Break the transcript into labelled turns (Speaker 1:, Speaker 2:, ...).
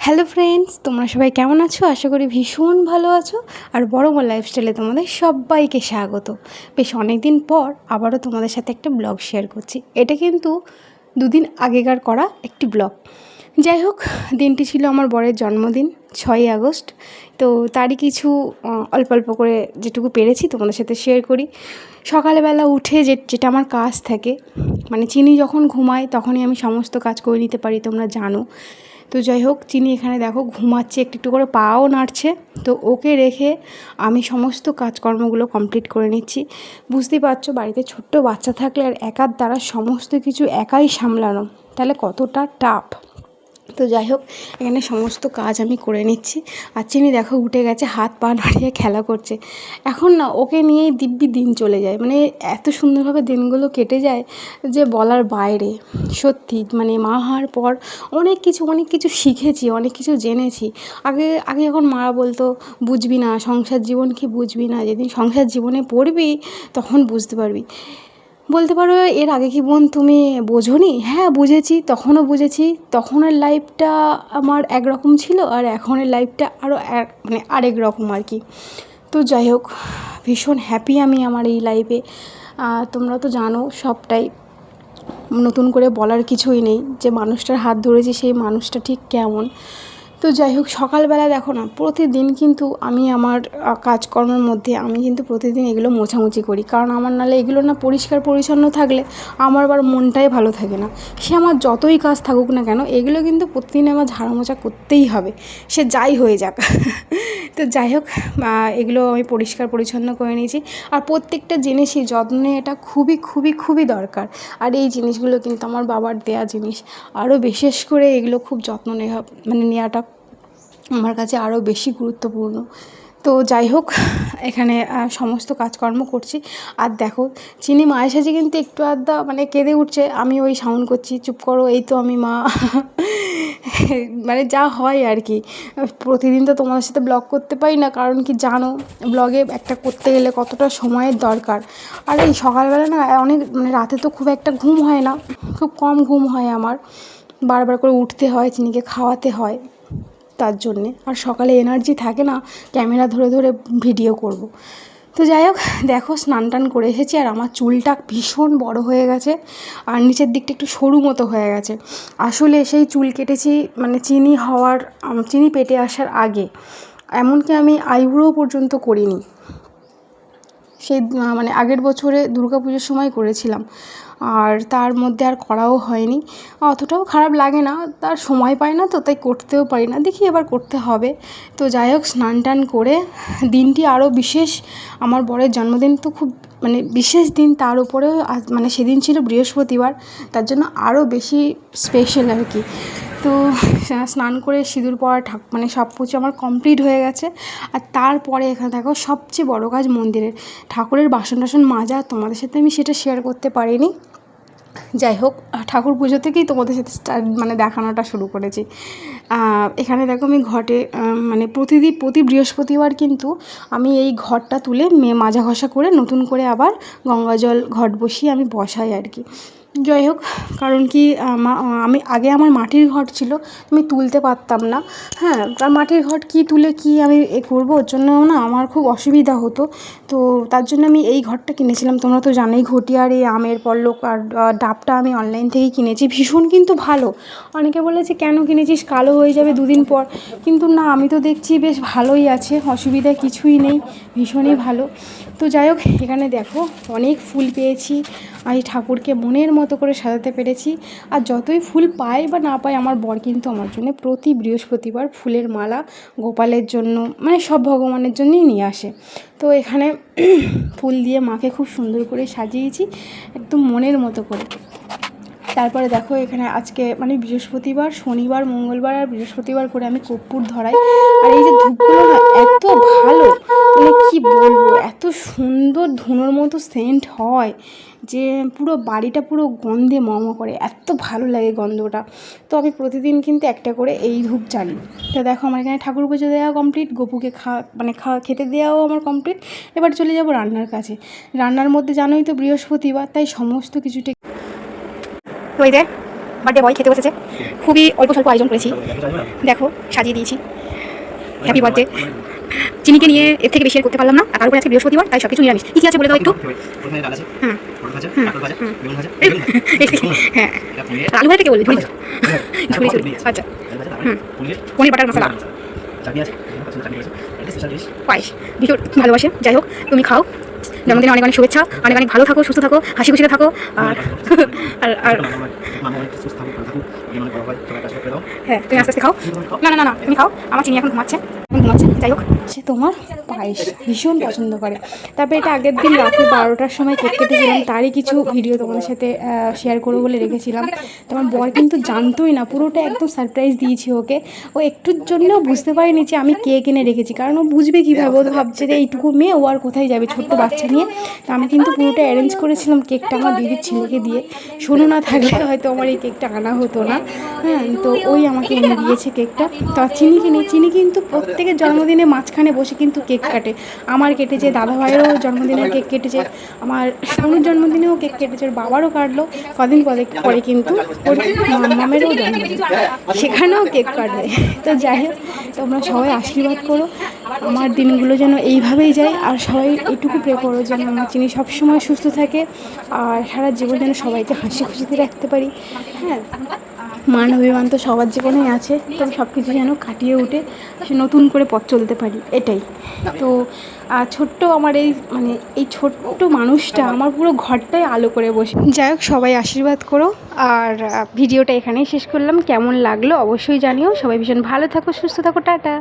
Speaker 1: Hello friends, তোমরা সবাই কেমন আছো? আশা করি ভীষণ ভালো আছো। আর বড়মা লাইফস্টাইলে তোমাদের সবাইকে স্বাগত। বেশ অনেক দিন পর আবারও তোমাদের সাথে একটা ব্লগ শেয়ার করছি। এটা কিন্তু দুদিন আগেকার করা একটি ব্লগ। যাই হোক, দিনটি ছিল আমার বরের জন্মদিন, 6ই আগস্ট। তো তারই কিছু অল্প অল্প করে যেটুকু পেরেছি তোমাদের সাথে শেয়ার করি। সকালবেলা উঠে যেটা আমার কাজ থাকে, মানে চিনি যখন ঘুমায় তখনই আমি সমস্ত কাজ করে নিতে পারি, তোমরা জানো। তো যাই হোক, চিনি এখানে দেখো ঘুমাচ্ছে, একটু একটু করে পাও নাড়ছে। তো ওকে রেখে আমি সমস্ত কাজকর্মগুলো কমপ্লিট করে নিচ্ছি। বুঝতেই পারছো, বাড়িতে ছোট্ট বাচ্চা থাকলে আর একার দ্বারা সমস্ত কিছু একাই সামলানো তাহলে কতটা টাফ। তো যাই হোক, এখানে সমস্ত কাজ আমি করে নিচ্ছি। আর চিনি দেখো উঠে গেছে, হাত পা নাড়িয়ে খেলা করছে। এখন না ওকে নিয়েই দিব্যি দিন চলে যায়, মানে এত সুন্দরভাবে দিনগুলো কেটে যায় যে বলার বাইরে। সত্যি মানে মা হওয়ার পর অনেক কিছু শিখেছি, অনেক কিছু জেনেছি। আগে আগে যখন মা বলতো বুঝবি না সংসার জীবন কি, বুঝবি না, যেদিন সংসার জীবনে পড়বি তখন বুঝতে পারবি। বলতে পারো এর আগে কি বোন তুমি বোঝোনি? হ্যাঁ বুঝেছি, তখনও বুঝেছি। তখনের লাইফটা আমার একরকম ছিল আর এখনের লাইফটা আরও মানে আরেক রকম আর কি। তো যাই হোক, ভীষণ হ্যাপি আমি আমার এই লাইফে। তোমরা তো জানো সবটাই, নতুন করে বলার কিছুই নেই। যে মানুষটার হাত ধরেছি সেই মানুষটা ঠিক কেমন। তো যাই হোক, সকালবেলা দেখো না, প্রতিদিন কিন্তু আমি আমার কাজকর্মের মধ্যে আমি কিন্তু প্রতিদিন এগুলো মোছামুছি করি। কারণ আমার নাহলে এগুলো না পরিষ্কার পরিচ্ছন্ন থাকলে আমার আবার মনটাই ভালো থাকে না। সে আমার যতই কাজ থাকুক না কেন, এগুলো কিন্তু প্রতিদিন আমার ঝাড়া মোছা করতেই হবে, সে যাই হয়ে যাক। তো যাই হোক, এগুলো আমি পরিষ্কার পরিচ্ছন্ন করে নিয়েছি। আর প্রত্যেকটা জিনিসই যত্ন এটা খুবই খুবই খুবই দরকার। আর এই জিনিসগুলো কিন্তু আমার বাবার দেয়া জিনিস। আরও বিশেষ করে এগুলো খুব যত্ন নেওয়া, মানে নেওয়াটা আমার কাছে আরও বেশি গুরুত্বপূর্ণ। তো যাই হোক, এখানে সমস্ত কাজকর্ম করছি। আর দেখো, চিনি মায়ের সাথে কিন্তু একটু আধটা মানে কেঁদে উঠছে, আমি ওই সাউন্ড করছি চুপ করো, এই তো আমি মা। মানে যা হয় আর কি। প্রতিদিন তো তোমাদের সাথে ব্লগ করতে পারি না, কারণ কি জানো ব্লগে একটা করতে গেলে কতটা সময়ের দরকার। আর এই সকালবেলা না অনেক মানে রাতে তো খুব একটা ঘুম হয় না, খুব কম ঘুম হয় আমার। বারবার করে উঠতে হয়, চিনিকে খাওয়াতে হয়, তার জন্যে। আর সকালে এনার্জি থাকে না ক্যামেরা ধরে ধরে ভিডিও করব। তো যাই হোক, দেখো স্নান টান করে এসেছি। আর আমার চুলটা ভীষণ বড় হয়ে গেছে আর নিচের দিকটা একটু সরু মতো হয়ে গেছে। আসলে সেই চুল কেটেছি মানে চিনি পেটে আসার আগে। এমনকি আমি আইব্রো পর্যন্ত করিনি, সেই মানে আগের বছরে দুর্গাপুজোর সময় করেছিলাম। আর তার মধ্যে আর করাও হয়নি। অতটাও খারাপ লাগে না, তার সময় পাই না তো, তাই করতেও পারি না। দেখি এবার করতে হবে। তো যাই হোক, স্নান টান করে দিনটি আরও বিশেষ। আমার বরের জন্মদিন তো খুব মানে বিশেষ দিন, তার উপরেও মানে সেদিন ছিল বৃহস্পতিবার, তার জন্য আরও বেশি স্পেশাল আর কি। তো স্নান করে সিঁদুর পরা মানে সব কিছু আমার কমপ্লিট হয়ে গেছে। আর তারপরে এখানে দেখো সবচেয়ে বড় কাজ মন্দিরের ঠাকুরের বাসন টাসন মাজা। তোমাদের সাথে আমি সেটা শেয়ার করতে পারিনি। যাই হোক, ঠাকুর পুজো থেকেই তোমাদের সাথে মানে দেখানোটা শুরু করেছি। এখানে দেখো আমি ঘটে মানে প্রতি বৃহস্পতিবার কিন্তু আমি এই ঘরটা তুলে মাজা ঘষা করে নতুন করে আবার গঙ্গা জল ঘট বসিয়ে আমি বসাই আর কি। যাই হোক, কারণ কি আমি আগে আমার মাটির ঘর ছিল, আমি তুলতে পারতাম না। হ্যাঁ, তার মাটির ঘর কি তুলে কি আমি করবো, ওর জন্য না আমার খুব অসুবিধা হতো। তো তার জন্য আমি এই ঘরটা কিনেছিলাম। তোমরা তো জানোই, ঘটিয়ার এই আমের পল্লব আর ডাবটা আমি অনলাইন থেকেই কিনেছি। ভীষণ কিন্তু ভালো। অনেকে বলেছে কেন কিনেছিস, কালো হয়ে যাবে দুদিন পর, কিন্তু না, আমি তো দেখছি বেশ ভালোই আছে, অসুবিধা কিছুই নেই, ভীষণই ভালো। তো যাই হোক, এখানে দেখো অনেক ফুল পেয়েছি। আমি ঠাকুরকে মনের মতো করে সাজাতে পেরেছি। আর যতই ফুল পাই বা না পাই, আমার বর কিন্তু আমার জন্য প্রতি বৃহস্পতিবার ফুলের মালা গোপালের জন্য মানে সব ভগবানের জন্যই নিয়ে আসে। তো এখানে ফুল দিয়ে মাকে খুব সুন্দর করে সাজিয়েছি একদম মনের মতো করে। তারপরে দেখো এখানে আজকে মানে বৃহস্পতিবার, শনিবার, মঙ্গলবার আর বৃহস্পতিবার করে আমি কর্পূর ধরাই। আর এই যে ধূপগুলো না এত ভালো, মানে কি বলবো, এত সুন্দর ধুনোর মতো সেন্ট হয় যে পুরো বাড়িটা পুরো গন্ধে মম করে, এত ভালো লাগে গন্ধটা। তো আমি প্রতিদিন কিন্তু একটা করে এই ধূপ জ্বালি। তো দেখো আমার এখানে ঠাকুর পুজো দেওয়া কমপ্লিট, গপুকে খেতে দেওয়াও আমার কমপ্লিট। এবার চলে যাব রান্নার কাছে। রান্নার মধ্যে জানোই তো বৃহস্পতিবার, তাই সমস্ত কিছুটা ওই যে বার্থডে বয় খেতে বসেছে, খুবই অল্প স্বল্প আয়োজন করেছি, দেখো সাজিয়ে দিয়েছি, হ্যাপি বার্থডে। চিনিকে নিয়ে এর থেকে বেশি আর করতে পারলাম না, আর তার উপরে আজকে বৃহস্পতিবার, তাই সব কিছু নিরামিষ। কী কী আছে বলে দাও একটু। হ্যাঁ, আলু ভাজাটা কে বলবে, ঝুড়ি ঝুড়ি ঝুড়ি, আচ্ছা পনির বাটার মশলা, পায়েস, ভীষণ ভালোবাসে। যাই হোক, তুমি খাও, জন্মদিনে অনেক অনেক শুভেচ্ছা, অনেক অনেক ভালো থাকো, সুস্থ থাকো, হাসি খুশিতে থাকো। আর আর হ্যাঁ, তুমি আস্তে আস্তে খাও। না না না না, তুমি খাও, আমার চিনি এখন ঘুমাচ্ছে। যাই হোক, সে তোমার পায়েস ভীষণ পছন্দ করে। তারপরে এটা আগের দিন রাতে 12টার সময় কেক কেটেছিলাম, তারই কিছু ভিডিও তোমাদের সাথে শেয়ার করবো বলে রেখেছিলাম। তোমার বর কিন্তু জানতোই না, পুরোটা একদম সারপ্রাইজ দিয়েছি ওকে। ও একটুর জন্যও বুঝতে পারিনি যে আমি কেক এনে রেখেছি, কারণ ও বুঝবে কীভাবে, ও ভাবছে যে এইটুকু মেয়ে ও আর কোথায় যাবে, ছোট্ট বাচ্চা নিয়ে। তো আমি কিন্তু পুরোটা অ্যারেঞ্জ করেছিলাম কেকটা আমার দিদির ছেলেকে দিয়ে। শোনো না থাকলে হয়তো আমার এই কেকটা আনা হতো না। হ্যাঁ, তো ওই আমাকে এনে দিয়েছে কেকটা। তো চিনিকে নিয়ে, চিনি কিন্তু প্রত্যেকের জন্মদিনে মাঝখানে বসে কিন্তু কেক কাটে। আমার কেটেছে, দাদা ভাইয়েরও জন্মদিনে কেক কেটেছে, আমার সোনুর জন্মদিনেও কেক কেটেছে, ওর বাবারও কাটলো। কদিন পরে কিন্তু ওর মামেরও জন্মদিন, সেখানেও কেক কাটবে। তো যাই হোক, তোমরা সবাই আশীর্বাদ করো আমার দিনগুলো যেন এইভাবেই যায়, আর সবাই এটুকু প্রে করো যেন আমার চিনি সবসময় সুস্থ থাকে, আর সারা জীবন যেন সবাইকে হাসি খুশিতে রাখতে পারি। হ্যাঁ, মান অভিমান তো সবার জীবনেই আছে, তবে সব কিছু যেন কাটিয়ে উঠে সে নতুন করে পথ চলতে পারি, এটাই। তো ছোট্ট আমার এই ছোট্ট মানুষটা আমার পুরো ঘরটাই আলো করে বসে। যাই হোক, সবাই আশীর্বাদ করো, আর ভিডিওটা এখানেই শেষ করলাম। কেমন লাগলো অবশ্যই জানিও। সবাই ভীষণ ভালো থাকো, সুস্থ থাকো, টাটা।